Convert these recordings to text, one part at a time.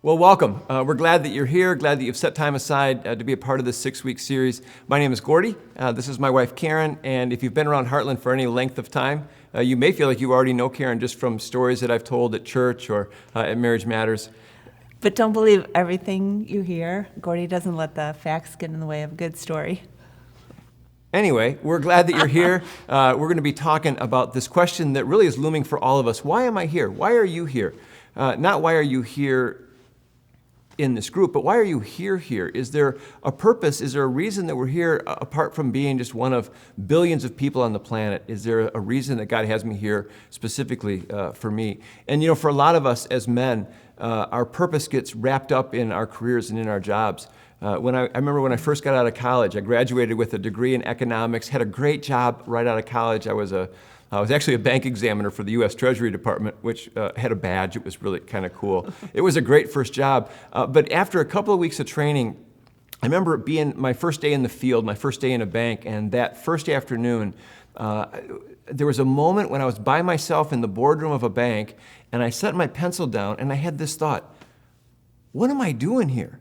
Well, welcome. We're glad that you're here, glad that you've set time aside to be a part of this 6-week series. My name is Gordy. This is my wife, Karen, and if you've been around Heartland for any length of time, you may feel like you already know Karen just from stories that I've told at church or at Marriage Matters. But don't believe everything you hear. Gordy doesn't let the facts get in the way of a good story. Anyway, we're glad that you're here. We're going to be talking about this question that really is looming for all of us. Why am I here? Why are you here? Not why are you here in this group, but why are you here? Is there a purpose? Is there a reason that we're here apart from being just one of billions of people on the planet? Is there a reason that God has me here specifically for me? And for a lot of us as men, our purpose gets wrapped up in our careers and in our jobs. I remember when I first got out of college, I graduated with a degree in economics, had a great job right out of college. I was actually a bank examiner for the U.S. Treasury Department, which had a badge. It was really kind of cool. It was a great first job. But after a couple of weeks of training, I remember it being my first day in the field, my first day in a bank, and that first afternoon, there was a moment when I was by myself in the boardroom of a bank, and I set my pencil down, and I had this thought, what am I doing here?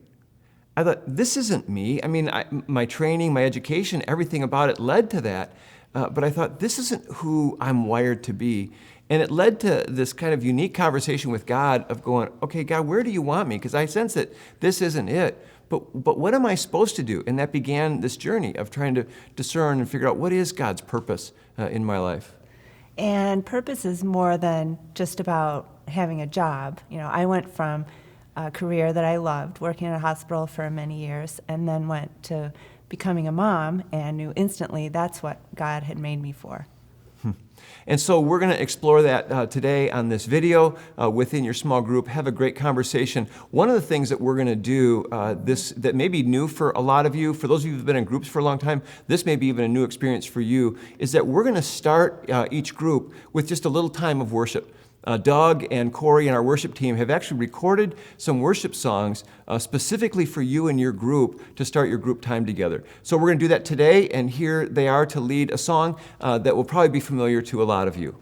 I thought, this isn't me. I mean, my training, my education, everything about it led to that. But I thought, this isn't who I'm wired to be. And it led to this kind of unique conversation with God of going, okay, God, where do you want me? Because I sense that this isn't it. But what am I supposed to do? And that began this journey of trying to discern and figure out what is God's purpose in my life. And purpose is more than just about having a job. I went from a career that I loved, working in a hospital for many years, and then went to becoming a mom and knew instantly that's what God had made me for. And so we're going to explore that today on this video within your small group. Have a great conversation. One of the things that we're going to do that may be new for a lot of you, for those of you who've been in groups for a long time, this may be even a new experience for you, is that we're going to start each group with just a little time of worship. Doug and Corey and our worship team have actually recorded some worship songs specifically for you and your group to start your group time together. So we're going to do that today, and here they are to lead a song that will probably be familiar to a lot of you.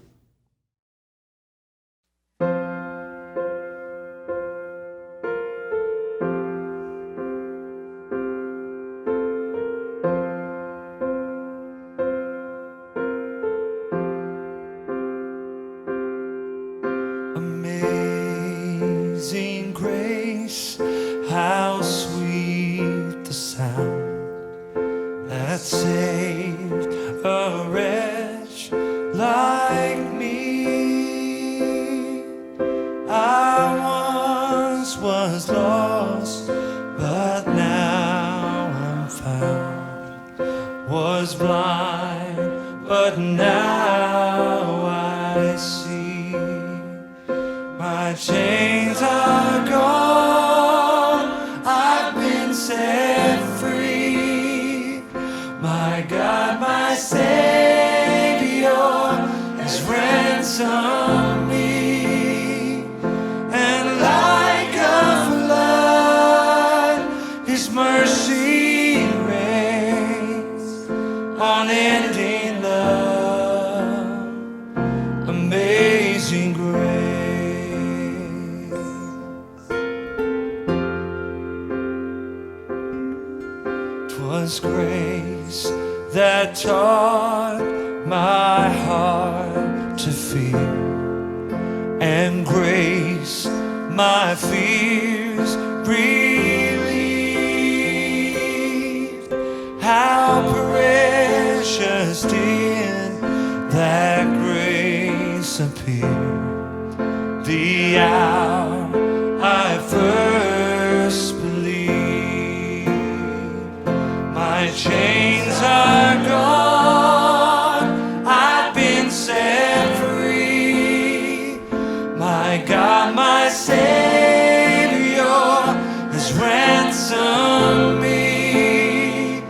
Amazing grace, how sweet the sound that saved a wretch like me. I once was lost, but now I'm found. Was blind, but now I see. My chains are gone, I've been set free. My God, my Savior has ransomed me. And like a flood, His mercy reigns, unending love, amazing grace. 'Twas grace that taught my heart to fear, and grace my fears relieved. How precious did that grace appear the hour I first believed. My chains are gone, I've been set free. My God, my Savior has ransomed me.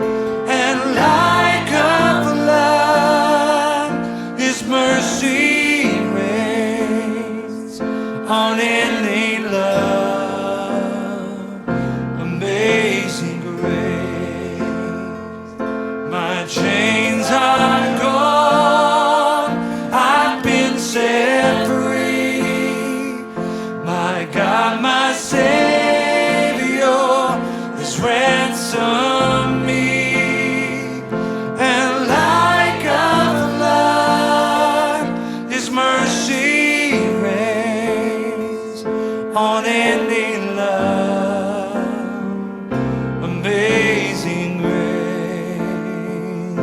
And like a flood, His mercy reigns, unending love, amazing grace. My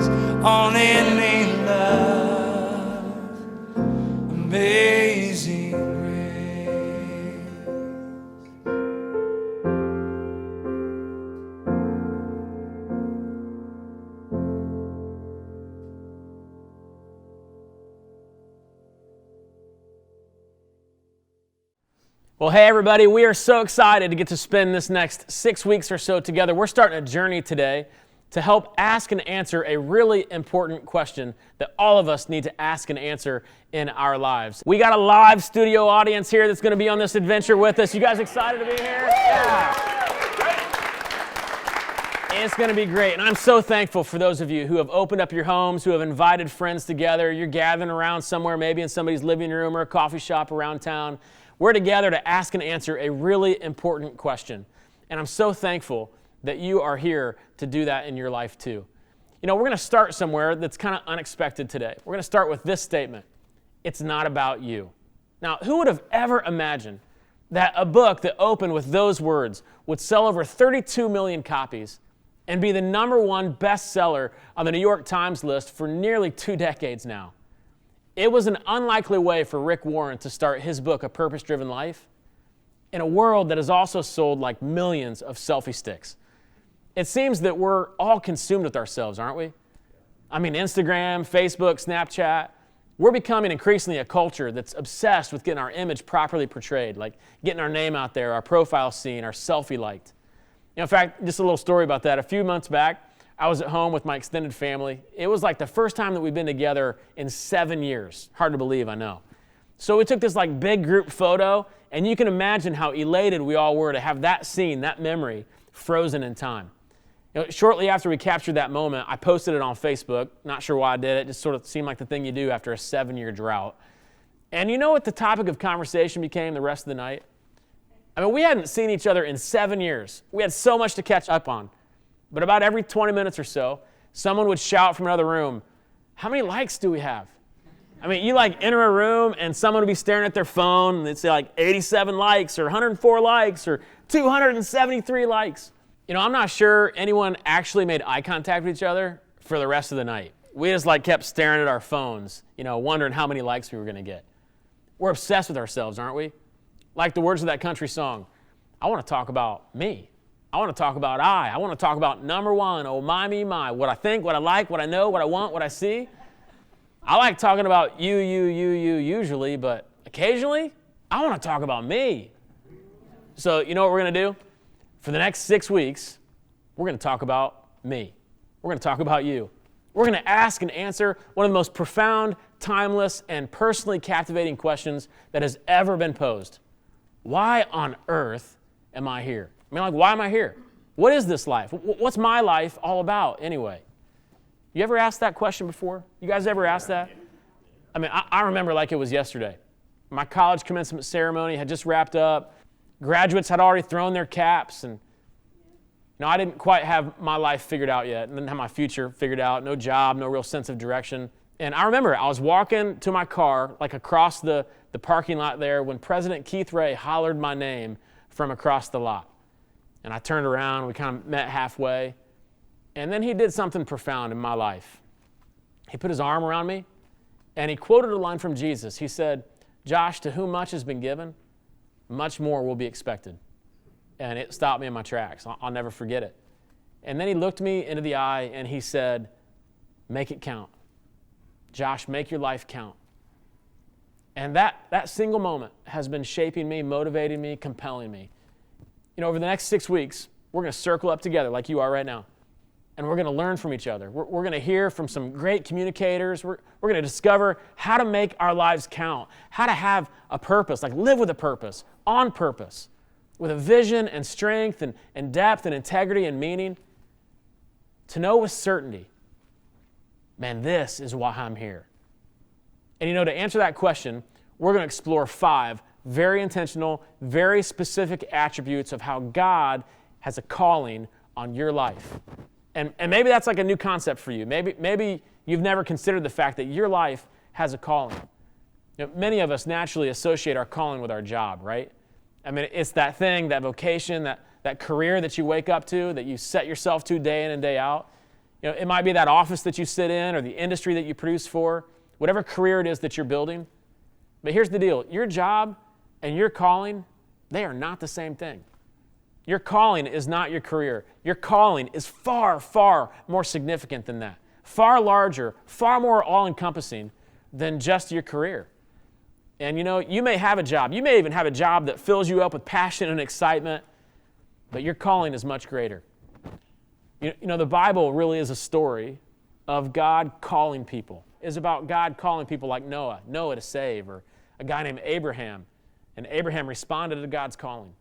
unending love, amazing grace. Well, hey everybody, we are so excited to get to spend this next 6 weeks or so together. We're starting a journey today to help ask and answer a really important question that all of us need to ask and answer in our lives. We got a live studio audience here that's going to be on this adventure with us. You guys excited to be here? Yeah. It's going to be great. And I'm so thankful for those of you who have opened up your homes, who have invited friends together. You're gathering around somewhere, maybe in somebody's living room or a coffee shop around town. We're together to ask and answer a really important question. And I'm so thankful that you are here to do that in your life too. You know, we're going to start somewhere that's kind of unexpected today. We're going to start with this statement: it's not about you. Now, who would have ever imagined that a book that opened with those words would sell over 32 million copies and be the #1 bestseller on the New York Times list for nearly 2 decades now? It was an unlikely way for Rick Warren to start his book, A Purpose-Driven Life, in a world that has also sold like millions of selfie sticks. It seems that we're all consumed with ourselves, aren't we? I mean, Instagram, Facebook, Snapchat. We're becoming increasingly a culture that's obsessed with getting our image properly portrayed, like getting our name out there, our profile seen, our selfie liked. You know, in fact, just a little story about that. A few months back, I was at home with my extended family. It was like the first time that we've been together in 7 years. Hard to believe, I know. So we took this like big group photo, and you can imagine how elated we all were to have that scene, that memory, frozen in time. You know, shortly after we captured that moment, I posted it on Facebook. Not sure why I did it. Just sort of seemed like the thing you do after a 7-year drought. And you know what the topic of conversation became the rest of the night? I mean, we hadn't seen each other in 7 years. We had so much to catch up on. But about every 20 minutes or so, someone would shout from another room, "How many likes do we have?" I mean, you like enter a room and someone would be staring at their phone and they'd say like 87 likes or 104 likes or 273 likes. You know, I'm not sure anyone actually made eye contact with each other for the rest of the night. We just like kept staring at our phones, you know, wondering how many likes we were going to get. We're obsessed with ourselves, aren't we? Like the words of that country song, I want to talk about me. I want to talk about I want to talk about #1, oh my, me, my, what I think, what I like, what I know, what I want, what I see. I like talking about you usually, but occasionally, I want to talk about me. So you know what we're going to do? For the next 6 weeks, we're going to talk about me. We're going to talk about you. We're going to ask and answer one of the most profound, timeless, and personally captivating questions that has ever been posed. Why on earth am I here? I mean, like, why am I here? What is this life? What's my life all about anyway? You ever asked that question before? You guys ever asked that? I mean, I remember like it was yesterday. My college commencement ceremony had just wrapped up. Graduates had already thrown their caps, and I didn't quite have my life figured out yet. I didn't have my future figured out, no job, no real sense of direction. And I remember I was walking to my car, like across the parking lot there, when President Keith Ray hollered my name from across the lot. And I turned around, we kind of met halfway, and then he did something profound in my life. He put his arm around me, and he quoted a line from Jesus. He said, "Josh, to whom much has been given, much more will be expected." And it stopped me in my tracks. I'll never forget it. And then he looked me into the eye and he said, "Make it count. Josh, make your life count." And that single moment has been shaping me, motivating me, compelling me. You know, over the next 6 weeks, we're going to circle up together like you are right now. And we're going to learn from each other. We're going to hear from some great communicators. We're going to discover how to make our lives count, how to have a purpose, like live with a purpose, on purpose, with a vision and strength and depth and integrity and meaning. To know with certainty, man, this is why I'm here. And you know, to answer that question, we're going to explore 5 very intentional, very specific attributes of how God has a calling on your life. And maybe that's like a new concept for you. Maybe you've never considered the fact that your life has a calling. You know, many of us naturally associate our calling with our job, right? I mean, it's that thing, that vocation, that career that you wake up to, that you set yourself to day in and day out. It might be that office that you sit in or the industry that you produce for, whatever career it is that you're building. But here's the deal. Your job and your calling, they are not the same thing. Your calling is not your career. Your calling is far, far more significant than that. Far larger, far more all-encompassing than just your career. And you may have a job. You may even have a job that fills you up with passion and excitement, but your calling is much greater. The Bible really is a story of God calling people. It's about God calling people like Noah to save, or a guy named Abraham, and Abraham responded to God's calling.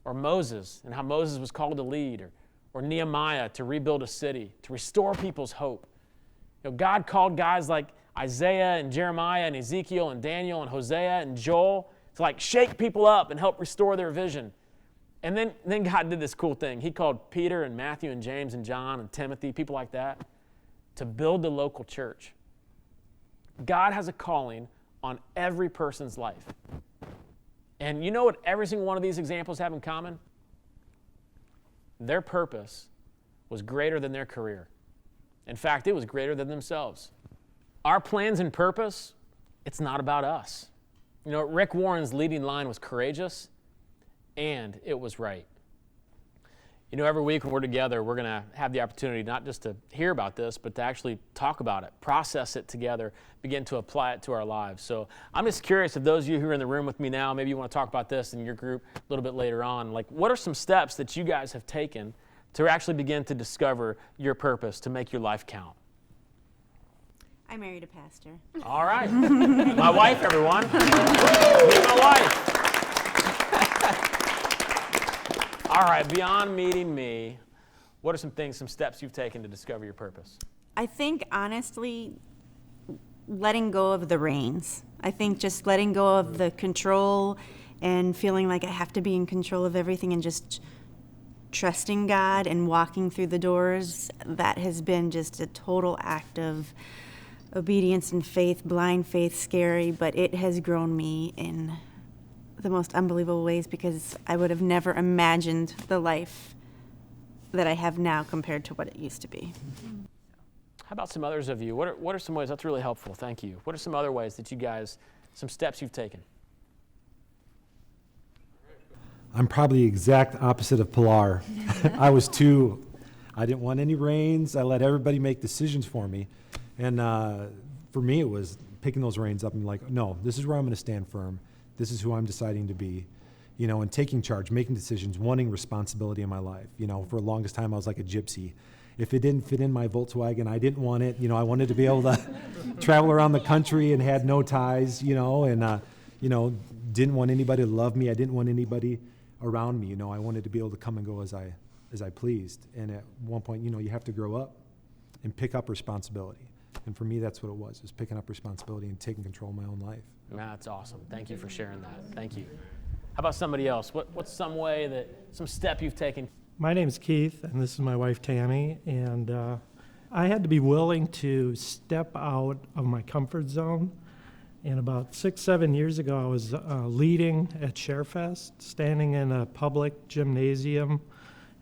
Or Moses, and how Moses was called to lead, or Nehemiah to rebuild a city, to restore people's hope. God called guys like Isaiah and Jeremiah and Ezekiel and Daniel and Hosea and Joel to shake people up and help restore their vision. And then God did this cool thing. He called Peter and Matthew and James and John and Timothy, people like that, to build the local church. God has a calling on every person's life. And you know what every single one of these examples have in common? Their purpose was greater than their career. In fact, it was greater than themselves. Our plans and purpose, it's not about us. Rick Warren's leading line was courageous, and it was right. Every week when we're together, we're going to have the opportunity not just to hear about this, but to actually talk about it, process it together, begin to apply it to our lives. So I'm just curious if those of you who are in the room with me now, maybe you want to talk about this in your group a little bit later on. What are some steps that you guys have taken to actually begin to discover your purpose, to make your life count? I married a pastor. All right. My wife, everyone. Meet my wife. All right, beyond meeting me, what are some steps you've taken to discover your purpose? I think, honestly, letting go of the reins. I think just letting go of the control and feeling like I have to be in control of everything and just trusting God and walking through the doors, that has been just a total act of obedience and faith, blind faith, scary, but it has grown me in the most unbelievable ways, because I would have never imagined the life that I have now compared to what it used to be. How about some others of you? What are some ways? That's really helpful. Thank you. What are some other ways that you guys, some steps you've taken? I'm probably the exact opposite of Pilar. I didn't want any reins. I let everybody make decisions for me. And for me, it was picking those reins up and no, this is where I'm going to stand firm. This is who I'm deciding to be, and taking charge, making decisions, wanting responsibility in my life. For the longest time, I was like a gypsy. If it didn't fit in my Volkswagen, I didn't want it. I wanted to be able to travel around the country and had no ties, and, didn't want anybody to love me. I didn't want anybody around me. I wanted to be able to come and go as I pleased. And at one point, you have to grow up and pick up responsibility. And for me, that's what it was picking up responsibility and taking control of my own life. That's awesome. Thank you for sharing that. Thank you. How about somebody else? What's some step you've taken? My name is Keith, and this is my wife, Tammy, and I had to be willing to step out of my comfort zone. And about 6-7 years ago, I was leading at ShareFest, standing in a public gymnasium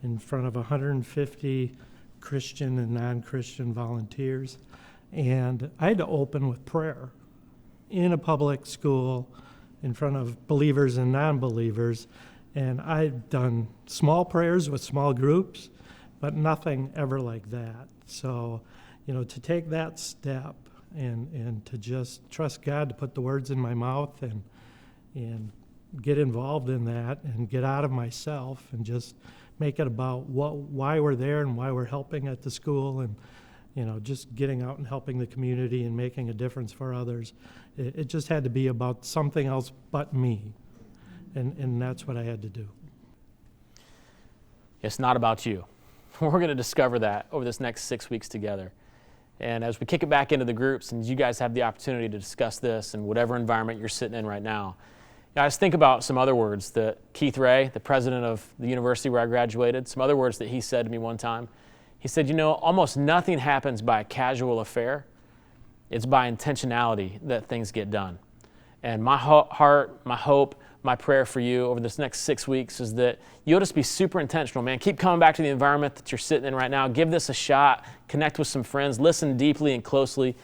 in front of 150 Christian and non-Christian volunteers. And I had to open with prayer in a public school in front of believers and non-believers. And I'd done small prayers with small groups, but nothing ever like that. So, to take that step and to just trust God to put the words in my mouth and get involved in that and get out of myself and just make it about why we're there and why we're helping at the school, and just getting out and helping the community and making a difference for others. It just had to be about something else but me, and that's what I had to do. It's not about you. We're going to discover that over this next 6 weeks together. And as we kick it back into the groups and you guys have the opportunity to discuss this in whatever environment you're sitting in right now, guys, think about some other words that Keith Ray, the president of the university where I graduated, some other words that he said to me one time. He said, almost nothing happens by a casual affair. It's by intentionality that things get done. And my heart, my hope, my prayer for you over this next 6 weeks is that you'll just be super intentional, man. Keep coming back to the environment that you're sitting in right now. Give this a shot. Connect with some friends. Listen deeply and closely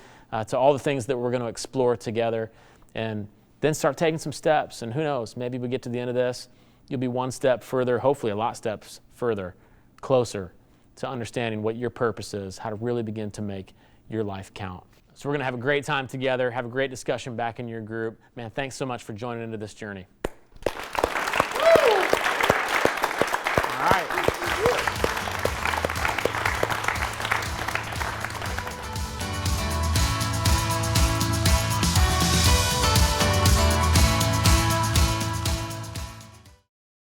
to all the things that we're going to explore together. And then start taking some steps. And who knows, maybe we get to the end of this, you'll be one step further, hopefully a lot of steps further, closer to understanding what your purpose is, how to really begin to make your life count. So we're going to have a great time together, have a great discussion back in your group. Man, thanks so much for joining into this journey.